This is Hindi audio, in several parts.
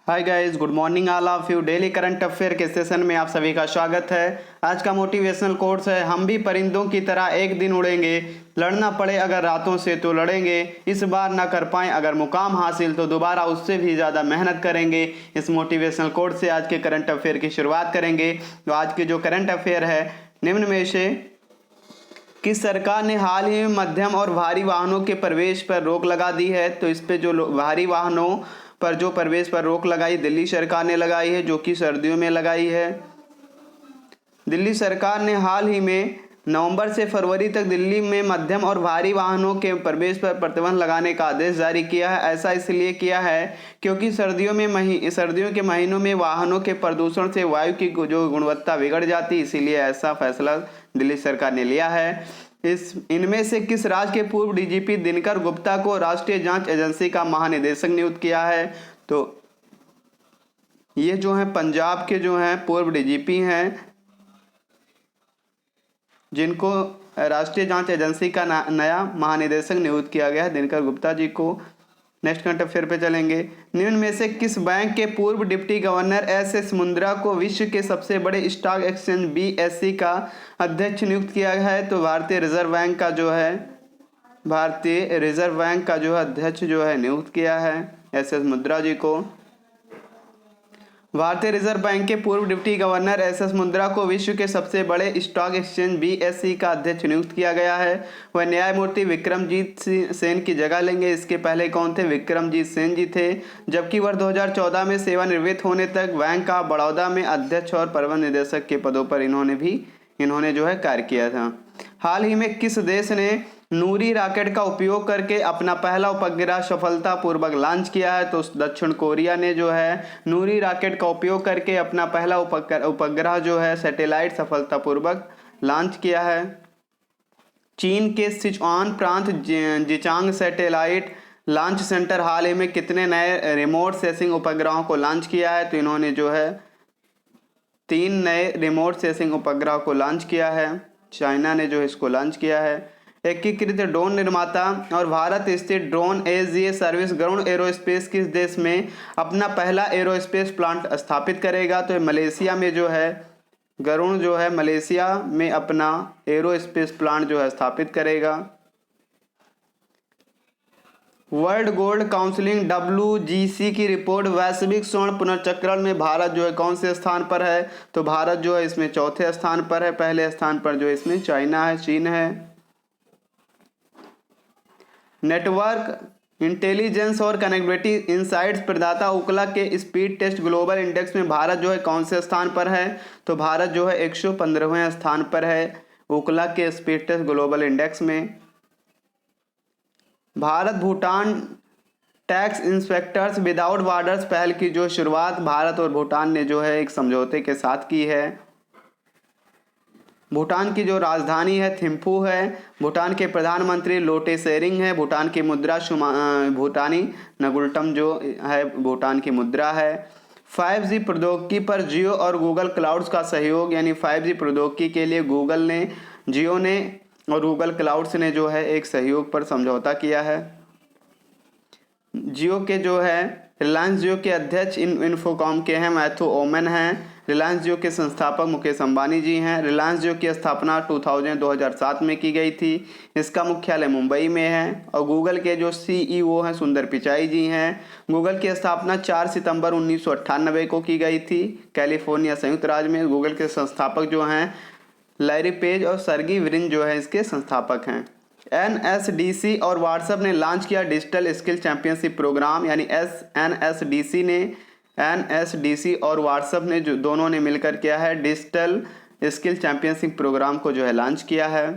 Hi guys, good morning all of you. Daily current affair के सेशन में आप सभी का स्वागत है। आज का मोटिवेशनल कोट्स है, हम भी परिंदों की तरह एक दिन उड़ेंगे, लड़ना पड़े अगर रातों से तो लड़ेंगे, इस बार ना कर पाए अगर मुकाम हासिल तो दोबारा उससे भी ज़्यादा मेहनत करेंगे। इस मोटिवेशनल कोट से आज के करंट अफेयर की शुरुआत करेंगे। तो आज के जो करंट अफेयर है, निम्न में से किस सरकार ने हाल ही में मध्यम और भारी वाहनों के प्रवेश पर रोक लगा दी है? तो इस पे जो भारी वाहनों पर जो प्रवेश पर रोक लगाई, दिल्ली सरकार ने लगाई है, जो कि सर्दियों में लगाई है। दिल्ली सरकार ने हाल ही में नवंबर से फरवरी तक दिल्ली में मध्यम और भारी वाहनों के प्रवेश पर प्रतिबंध लगाने का आदेश जारी किया है। ऐसा इसलिए किया है क्योंकि सर्दियों के महीनों में वाहनों के प्रदूषण से वायु की जो गुणवत्ता बिगड़ जाती, इसीलिए ऐसा फैसला दिल्ली सरकार ने लिया है। इनमें से किस राज्य के पूर्व डीजीपी दिनकर गुप्ता को राष्ट्रीय जांच एजेंसी का महानिदेशक नियुक्त किया है? तो ये जो है पंजाब के जो हैं पूर्व डीजीपी हैं, जिनको राष्ट्रीय जांच एजेंसी का नया महानिदेशक नियुक्त किया गया है, दिनकर गुप्ता जी को। नेक्स्ट करंट अफेयर पे चलेंगे। निम्न में से किस बैंक के पूर्व डिप्टी गवर्नर एस मुंद्रा को विश्व के सबसे बड़े स्टॉक एक्सचेंज बीएसई का अध्यक्ष नियुक्त किया है? तो भारतीय रिजर्व बैंक का जो है अध्यक्ष जो है नियुक्त किया है एस मुंद्रा जी को। भारतीय रिजर्व बैंक के पूर्व डिप्टी गवर्नर एस मुंद्रा को विश्व के सबसे बड़े स्टॉक एक्सचेंज बीएसई का अध्यक्ष नियुक्त किया गया है। वह न्यायमूर्ति विक्रमजीत सेन की जगह लेंगे। इसके पहले कौन थे? विक्रमजीत सेन जी थे, जबकि वर्ष 2014 में सेवानिवृत्त होने तक बैंक ऑफ बड़ौदा में अध्यक्ष और प्रबंध निदेशक के पदों पर इन्होंने जो है कार्य किया था। हाल ही में किस देश ने नूरी रॉकेट का उपयोग करके अपना पहला उपग्रह सफलतापूर्वक लॉन्च किया है? तो दक्षिण कोरिया ने जो है नूरी रॉकेट का उपयोग करके अपना पहला उपग्रह जो है सैटेलाइट सफलतापूर्वक लॉन्च किया है। चीन के सिचुआन प्रांत जिचांग सैटेलाइट लॉन्च सेंटर हाल ही में कितने नए रिमोट सेंसिंग उपग्रहों को लॉन्च किया है? तो इन्होंने जो है 3 नए रिमोट सेंसिंग उपग्रह को लॉन्च किया है। चाइना ने जो इसको लॉन्च किया है। एकीकृत ड्रोन निर्माता और भारत स्थित drone as service Garuda aerospace किस देश में अपना पहला एरोस्पेस प्लांट स्थापित करेगा? तो मलेशिया में जो है गरुण जो है मलेशिया में अपना एरोस्पेस प्लांट जो है स्थापित करेगा। वर्ल्ड गोल्ड काउंसिलिंग WGC की रिपोर्ट वैश्विक स्वर्ण पुनर्चक्रण में भारत जो है कौन से स्थान पर है? तो भारत जो है इसमें चौथे स्थान पर है। पहले स्थान पर जो इसमें चाइना है, चीन है। नेटवर्क इंटेलिजेंस और कनेक्टिविटी इनसाइट्स प्रदाता ओकला के स्पीड टेस्ट ग्लोबल इंडेक्स में भारत जो है कौन से स्थान पर है? तो भारत जो है 115वें स्थान पर है ओकला के स्पीड टेस्ट ग्लोबल इंडेक्स में। Bharat Bhutan tax inspectors without borders पहल की जो शुरुआत भारत और भूटान ने जो है एक समझौते के साथ की है। भूटान की जो राजधानी है थिम्पू है। भूटान के प्रधानमंत्री लोटे शेरिंग है। भूटान की मुद्रा भूटानी नगुल्टम जो है भूटान की मुद्रा है। 5G प्रौद्योगिकी पर जियो और गूगल क्लाउड्स का सहयोग, यानी 5G प्रौद्योगिकी के लिए जियो ने और गूगल क्लाउड्स ने जो है एक सहयोग पर समझौता किया है। जियो के जो है रिलायंस जियो के अध्यक्ष इन्फोकॉम के हैं मैथ्यू ओमन हैं। रिलायंस जियो के संस्थापक मुकेश अंबानी जी हैं। रिलायंस जियो की स्थापना 2007 में की गई थी। इसका मुख्यालय मुंबई में है। और गूगल के जो CEO हैं सुंदर पिचाई जी हैं। गूगल की स्थापना 4 सितंबर 1998 को की गई थी कैलिफोर्निया संयुक्त राज्य में। गूगल के संस्थापक जो हैं लैरी पेज और सर्गी ब्रिन जो है इसके संस्थापक हैं। NSDC और व्हाट्सएप ने लॉन्च किया डिजिटल स्किल चैंपियनशिप प्रोग्राम, यानी NSDC और व्हाट्सएप ने जो दोनों ने मिलकर किया है डिजिटल स्किल चैंपियनशिप प्रोग्राम को जो है लॉन्च किया है।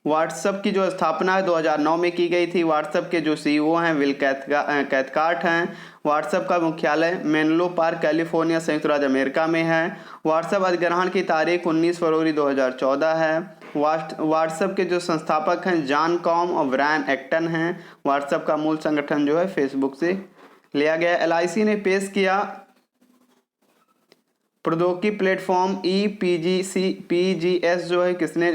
व्हाट्सएप की जो स्थापना 2009 में की गई थी। व्हाट्सएप के जो CEO हैं विल कैथकार्ट हैं। व्हाट्सएप का मुख्यालय मेनलो पार्क कैलिफोर्निया संयुक्त राज्य अमेरिका में है। व्हाट्सएप अधिग्रहण की तारीख 19 फरवरी 2014 है। व्हाट्सएप के जो संस्थापक हैं जॉन कॉम और ब्रायन एक्टन हैं। व्हाट्सएप का मूल संगठन जो है फेसबुक से लिया गया। LIC ने पेश किया प्रौद्योगिकी प्लेटफॉर्म PGS जो है किसने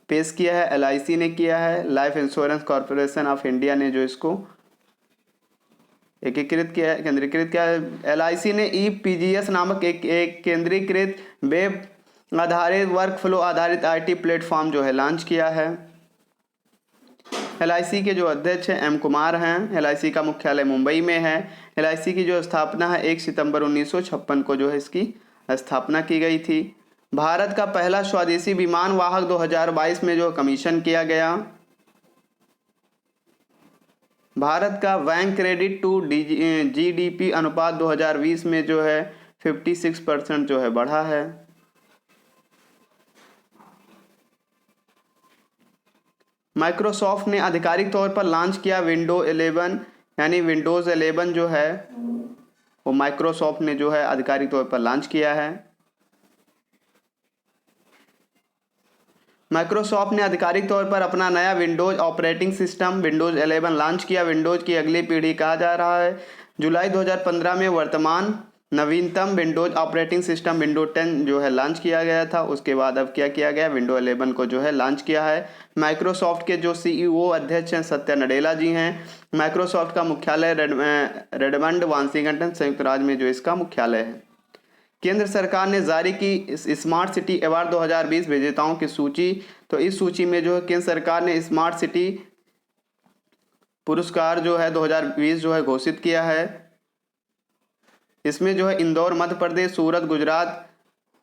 पेश किया है? LIC ने किया है। Life insurance corporation of India ने जो इसको एकीकृत किया है, केंद्रीकृत किया है। LIC ने EPGS नामक एक केंद्रीकृत वेब आधारित वर्क फ्लो आधारित IT प्लेटफॉर्म जो है लॉन्च किया है। LIC के जो अध्यक्ष हैं M कुमार हैं। LIC का मुख्यालय मुंबई में है। LIC की जो स्थापना है 1 सितंबर 1956 को जो है इसकी स्थापना की गई थी। भारत का पहला स्वदेशी विमान वाहक 2022 में जो कमीशन किया गया। भारत का बैंक क्रेडिट टू GDP अनुपात 2020 में जो है 56% जो है बढ़ा है। माइक्रोसॉफ्ट ने आधिकारिक तौर पर लॉन्च किया विंडोज 11, यानी विंडोज़ 11 जो है वो माइक्रोसॉफ्ट ने जो है आधिकारिक तौर पर लॉन्च किया है। माइक्रोसॉफ्ट ने आधिकारिक तौर पर अपना नया Windows operating system Windows 11 launch किया। विंडोज की अगली पीढ़ी कहा जा रहा है। जुलाई 2015 में वर्तमान नवीनतम विंडोज ऑपरेटिंग सिस्टम विंडोज 10 जो है लॉन्च किया गया था। उसके बाद अब क्या किया गया, विंडोज 11 को जो है लॉन्च किया है। माइक्रोसॉफ्ट के जो CEO अध्यक्ष हैं सत्या नडेला जी हैं। माइक्रोसॉफ्ट का मुख्यालय रेडमंड वाशिंगटन संयुक्त राज्य में जो इसका मुख्यालय है। केंद्र सरकार ने जारी की स्मार्ट सिटी अवार्ड 2020 विजेताओं की सूची। तो इस सूची में जो है केंद्र सरकार ने स्मार्ट सिटी पुरस्कार जो है 2020 जो है घोषित किया है। इसमें जो है इंदौर मध्य प्रदेश, सूरत गुजरात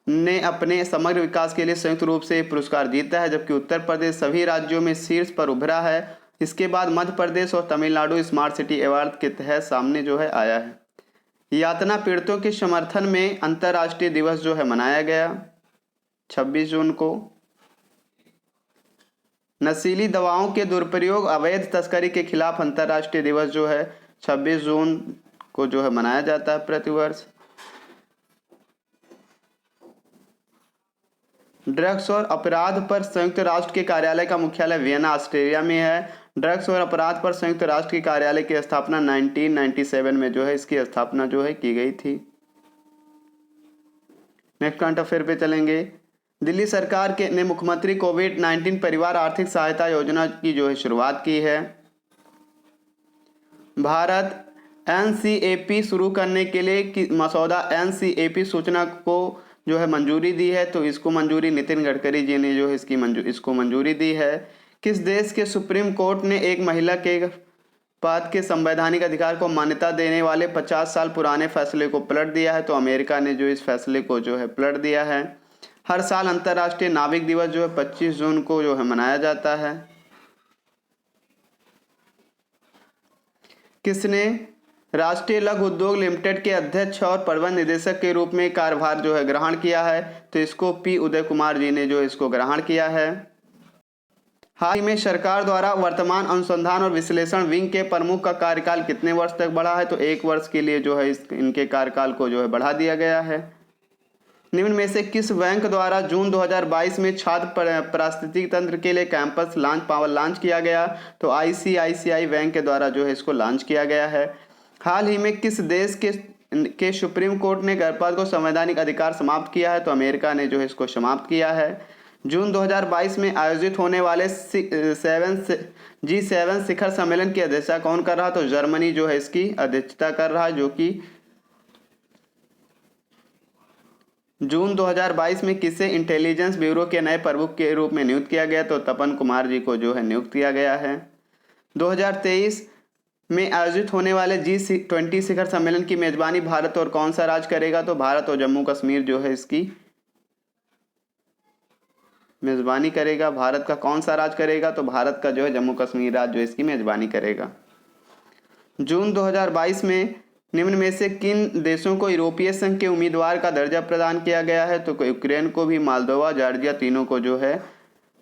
ने अपने समग्र विकास के लिए संयुक्त रूप से पुरस्कार जीता है, जबकि उत्तर प्रदेश सभी राज्यों में शीर्ष पर उभरा है। इसके बाद मध्य प्रदेश और तमिलनाडु स्मार्ट सिटी अवार्ड के तहत सामने जो है आया है। यातना पीड़ितों के समर्थन में अंतर्राष्ट्रीय दिवस जो है मनाया गया 26 जून को। नशीली दवाओं के दुरुपयोग अवैध तस्करी के खिलाफ अंतर्राष्ट्रीय दिवस जो है 26 जून को जो है मनाया जाता है प्रतिवर्ष। ड्रग्स और अपराध पर संयुक्त राष्ट्र के कार्यालय का मुख्यालय वियना ऑस्ट्रिया में है। ड्रग्स और अपराध पर संयुक्त राष्ट्र के कार्यालय की स्थापना 1997 में जो है इसकी स्थापना जो है की गई थी। नेक्स्ट करंट अफेयर पे चलेंगे। दिल्ली सरकार के ने मुख्यमंत्री कोविड-19 परिवार आर्थिक सहायता योजना की जो है शुरुआत की है। भारत NCAP शुरू करने के लिए मसौदा NCAP सूचना को जो है मंजूरी दी है। तो इसको मंजूरी नितिन गडकरी जी ने जो है इसको मंजूरी दी है। किस देश के सुप्रीम कोर्ट ने एक महिला के पद के संवैधानिक अधिकार को मान्यता देने वाले 50 साल पुराने फैसले को पलट दिया है? तो अमेरिका ने जो इस फैसले को जो है पलट दिया है। हर साल अंतर्राष्ट्रीय नाविक दिवस जो है 25 जून को जो है मनाया जाता है। किसने राष्ट्रीय लघु उद्योग लिमिटेड के अध्यक्ष और प्रबंध निदेशक के रूप में कार्यभार जो है ग्रहण किया है? तो इसको P उदय कुमार जी ने जो इसको ग्रहण किया है। हाल ही में सरकार द्वारा वर्तमान अनुसंधान और विश्लेषण विंग के प्रमुख का कार्यकाल कितने वर्ष तक बढ़ा है? तो 1 वर्ष के लिए जो है इनके कार्यकाल को जो है बढ़ा दिया गया है। निम्न में से किस बैंक द्वारा जून 2022 में छात्र पारिस्थितिकी तंत्र के लिए कैंपस लॉन्च किया गया? तो ICICI बैंक के द्वारा जो है इसको लॉन्च किया गया है। हाल ही में किस देश के सुप्रीम कोर्ट ने गर्भपात को संवैधानिक अधिकार समाप्त किया है? तो अमेरिका ने जो है इसको समाप्त किया है। जून 2022 में आयोजित होने वाले G7 शिखर सम्मेलन की अध्यक्षता कौन कर रहा? तो जर्मनी जो है इसकी अध्यक्षता कर रहा है, जो कि जून 2022 में किसे इंटेलिजेंस ब्यूरो के नए प्रमुख के रूप में नियुक्त किया गया? तो तपन कुमार जी को जो है नियुक्त किया गया है। 2023 में आयोजित होने वाले G20 शिखर सम्मेलन की मेजबानी भारत और कौन सा राज्य करेगा? तो भारत और जम्मू कश्मीर जो है इसकी मेजबानी करेगा। भारत का कौन सा राज्य करेगा? तो भारत का जो है जम्मू कश्मीर राज्य जो इसकी मेजबानी करेगा। जून 2022 में निम्न में से किन देशों को यूरोपीय संघ के उम्मीदवार का दर्जा प्रदान किया गया है? तो यूक्रेन को भी, मोल्दोवा, जॉर्जिया, तीनों को जो है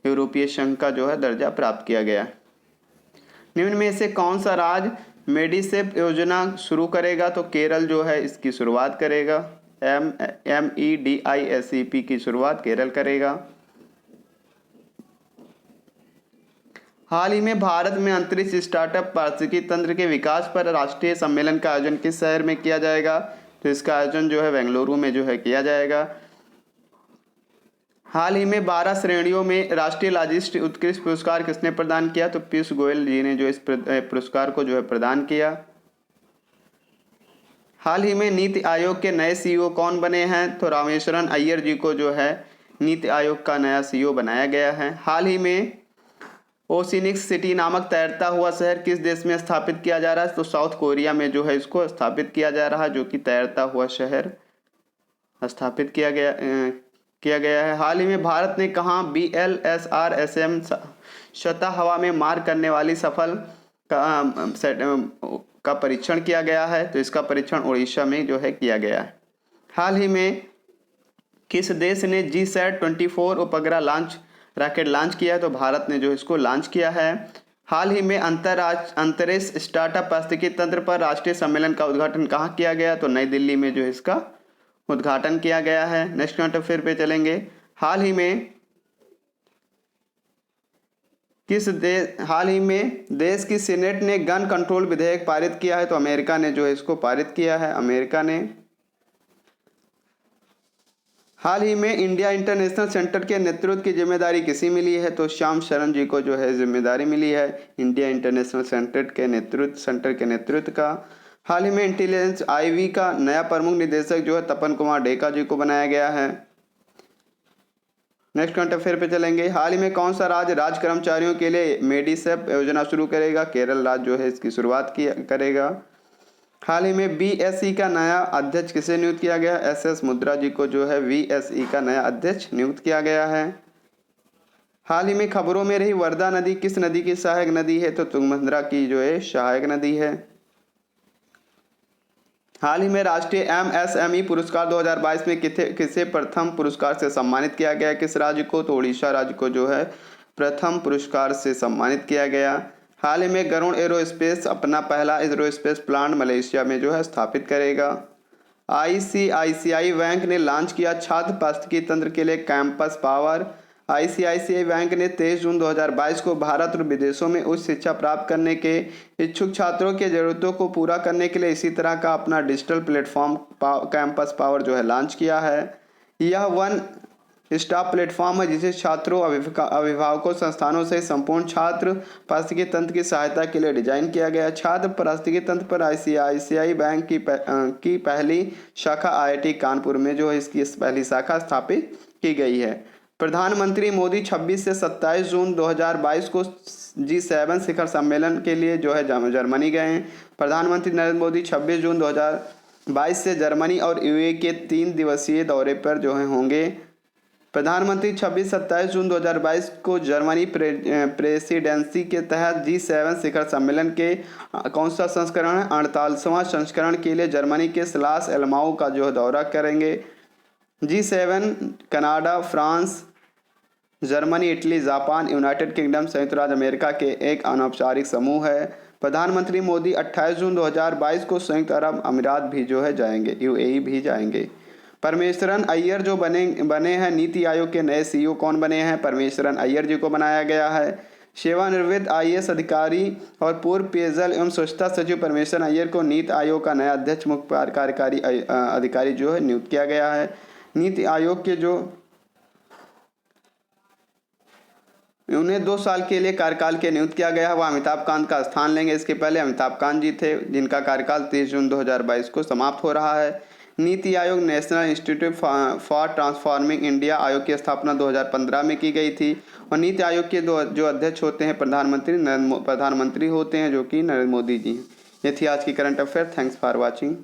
यूरोपीय संघ का जो है दर्जा प्राप्त किया गया। निम्न में से कौन सा राज्य मेडिसेप योजना शुरू करेगा? तो केरल जो है इसकी शुरुआत करेगा। MEDISEP की शुरुआत केरल करेगा। हाल ही में भारत में अंतरिक्ष स्टार्टअप पारिस्थितिकी तंत्र के विकास पर राष्ट्रीय सम्मेलन का आयोजन किस शहर में किया जाएगा? तो इसका आयोजन जो है बेंगलुरु में जो है किया जाएगा। हाल ही में 12 श्रेणियों में राष्ट्रीय लॉजिस्टिक उत्कृष्ट पुरस्कार किसने प्रदान किया? तो पीयूष गोयल जी ने जो इस पुरस्कार को जो है प्रदान किया। हाल ही में नीति आयोग के नए सीईओ कौन बने हैं? तो रामेश्वरन अय्यर जी को जो है नीति आयोग का नया सीईओ बनाया गया है। हाल ही में ओशिनिक सिटी नामक तैरता हुआ शहर किस देश में स्थापित किया जा रहा है? तो साउथ कोरिया में जो है इसको स्थापित किया जा रहा है, जो कि तैरता हुआ शहर स्थापित किया गया है। हाल ही में भारत ने कहाँ BLSRSM सतह हवा में मार करने वाली सफल का परीक्षण किया गया है? तो इसका परीक्षण उड़ीसा में जो है किया गया है। हाल ही में किस देश ने GSAT-24 उपग्रह रॉकेट लॉन्च किया है? तो भारत ने जो इसको लॉन्च किया है। हाल ही में अंतरिक्ष स्टार्टअप पारिस्थितिकी तंत्र पर राष्ट्रीय सम्मेलन का उद्घाटन कहाँ किया गया? तो नई दिल्ली में जो है इसका उद्घाटन किया गया है। नेक्स्ट करंट अफेयर पे चलेंगे। हाल ही में देश की सीनेट ने गन कंट्रोल विधेयक पारित किया है? तो अमेरिका ने जो है इसको पारित किया है, अमेरिका ने। हाल ही में इंडिया इंटरनेशनल सेंटर के नेतृत्व की जिम्मेदारी किसी मिली है? तो श्याम शरण जी को जो है जिम्मेदारी मिली है इंडिया इंटरनेशनल सेंटर के नेतृत्व का। हाल ही में इंटेलिजेंस IB का नया प्रमुख निदेशक जो है तपन कुमार डेका जी को बनाया गया है। नेक्स्ट करंट अफेयर पे चलेंगे। हाल ही में कौन सा राज्य कर्मचारियों के लिए मेडिसेप योजना शुरू करेगा? केरल राज्य जो है इसकी शुरुआत करेगा। हाल ही में BSE का नया अध्यक्ष किसे नियुक्त किया गया? SS मुद्रा जी को जो है BSE का नया अध्यक्ष नियुक्त किया गया है। हाल ही में खबरों में रही वर्धा नदी किस नदी की सहायक नदी है? तो तुंगभद्रा की जो है सहायक नदी है। हाल ही में राष्ट्रीय MSME पुरस्कार 2022 में किसे प्रथम पुरस्कार से सम्मानित किया गया? किस राज्य को? तो उड़ीसा राज्य को जो है प्रथम पुरस्कार से सम्मानित किया गया। हाल ही में गरुड़ एरोस्पेस अपना पहला एरोस्पेस प्लांट मलेशिया में जो है स्थापित करेगा। ICICI बैंक ने लॉन्च किया छात्र पारिस्थितिकी तंत्र के लिए कैंपस पावर। ICICI बैंक ने 23 जून 2022 को भारत और विदेशों में उच्च शिक्षा प्राप्त करने के इच्छुक छात्रों की ज़रूरतों को पूरा करने के लिए इसी तरह का अपना डिजिटल प्लेटफॉर्म कैंपस पावर जो है लॉन्च किया है। यह वन स्टॉप प्लेटफॉर्म है जिसे छात्रों, अभिभावकों, संस्थानों से संपूर्ण छात्र पारिस्थितिकी तंत्र की सहायता के लिए डिजाइन किया गया। छात्र पारिस्थितिकी तंत्र पर ICICI बैंक की पहली शाखा IIT कानपुर में जो है इसकी पहली शाखा स्थापित की गई है। प्रधानमंत्री मोदी 26 से 27 जून 2022 को G7 शिखर सम्मेलन के लिए जो है जर्मनी गए हैं। प्रधानमंत्री नरेंद्र मोदी 26 जून 2022 से जर्मनी और UAE के 3 दिवसीय दौरे पर जो है होंगे। प्रधानमंत्री 26-27 जून 2022 को जर्मनी प्रेसिडेंसी के तहत G7 शिखर सम्मेलन के कौन सा संस्करण है? 48वां संस्करण के लिए जर्मनी के सलास एलमाऊ का जो दौरा करेंगे। G7 Canada, France, Germany, Italy, Japan, United kingdom, संयुक्त राज्य अमेरिका के एक अनौपचारिक समूह है। प्रधानमंत्री मोदी 28 जून 2022 को संयुक्त अरब अमीरात भी जो है जाएंगे, UAE भी जाएंगे। परमेश्वरन अय्यर जो बने हैं नीति आयोग के नए सीईओ कौन बने हैं? परमेश्वरन अय्यर जी को बनाया गया है। सेवानिवृत्त IAS अधिकारी और पूर्व पेयजल एवं स्वच्छता सचिव परमेश्वरन अय्यर को नीति आयोग का नया अध्यक्ष मुख्य कार्यकारी अधिकारी जो है नियुक्त किया गया है। नीति आयोग के जो उन्हें 2 साल के लिए कार्यकाल के नियुक्त किया गया है वह अमिताभ कांत का स्थान लेंगे। इसके पहले अमिताभ कांत जी थे जिनका कार्यकाल 30 जून 2022 को समाप्त हो रहा है। NITI Aayog national institute for transforming India आयोग की स्थापना 2015 में की गई थी और नीति आयोग के जो अध्यक्ष होते हैं प्रधानमंत्री होते हैं जो कि नरेंद्र मोदी जी। ये थी आज की current affair. Thanks for watching.